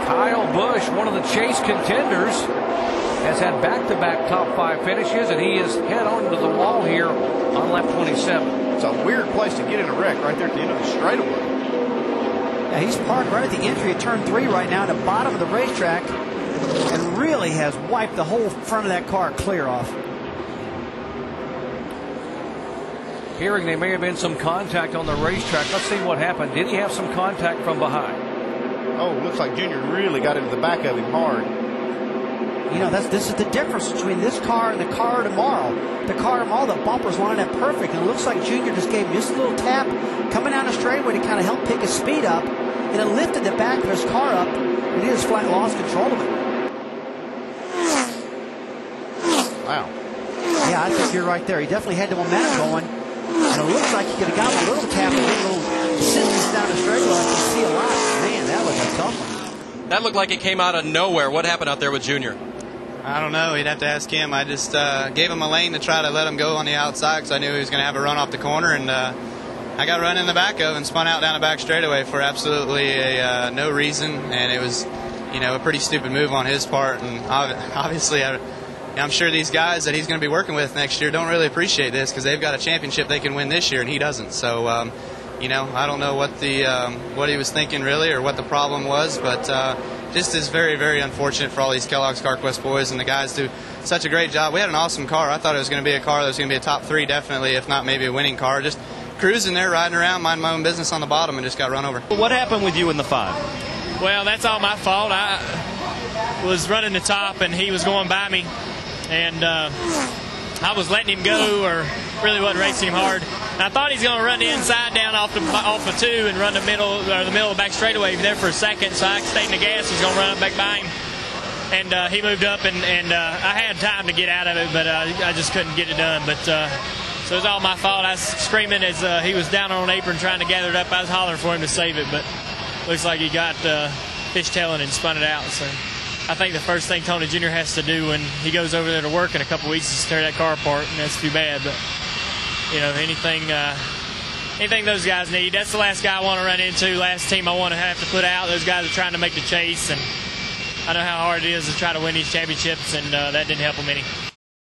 Kyle Busch, one of the chase contenders, has had back-to-back top 5 finishes, and he is head on to the wall here on lap 27. It's a weird place to get in a wreck right there at the end of the straightaway. Yeah, he's parked right at the entry of turn 3 right now at the bottom of the racetrack and really has wiped the whole front of that car clear off. Hearing there may have been some contact on the racetrack. Let's see what happened. Did he have some contact from behind? Oh, looks like Junior really got into the back of him hard. You know, this is the difference between this car and the car tomorrow. The car tomorrow, the bumpers lined up perfect, and it looks like Junior just gave him just a little tap coming down the straightaway to kind of help pick his speed up, and it lifted the back of his car up, and he just flat lost control of it. Wow. Yeah, I think you're right there. He definitely had the momentum going, and it looks like he could have got a little tap and a little assistance down the straightaway. I can see a lot. Man, that was a tough one. That looked like it came out of nowhere. What happened out there with Junior? I don't know. You'd have to ask him. I just gave him a lane to try to let him go on the outside because I knew he was going to have a run off the corner, and I got run in the back of and spun out down the back straightaway for absolutely no reason, and it was, you know, a pretty stupid move on his part. And obviously, I'm sure these guys that he's going to be working with next year don't really appreciate this because they've got a championship they can win this year, and he doesn't. So, you know, I don't know what what he was thinking really or what the problem was, but just is very, very unfortunate for all these Kellogg's CarQuest boys, and the guys do such a great job. We had an awesome car. I thought it was going to be a car that was going to be a top 3 definitely, if not maybe a winning car. Just cruising there, riding around, minding my own business on the bottom, and just got run over. What happened with you in the 5? Well, that's all my fault. I was running the top, and he was going by me, and I was letting him go, or really wasn't racing him hard. And I thought he's going to run the inside down off the 2 and run the middle of the back straightaway there for a second, so I stayed in the gas. He's going to run up back by him. And he moved up, and I had time to get out of it, but I just couldn't get it done. But so it was all my fault. I was screaming as he was down on an apron trying to gather it up. I was hollering for him to save it, but looks like he got fishtailing and spun it out. So I think the first thing Tony Jr. has to do when he goes over there to work in a couple weeks is tear that car apart, and that's too bad. But you know, anything those guys need. That's the last guy I want to run into, last team I want to have to put out. Those guys are trying to make the chase, and I know how hard it is to try to win these championships, and that didn't help them any.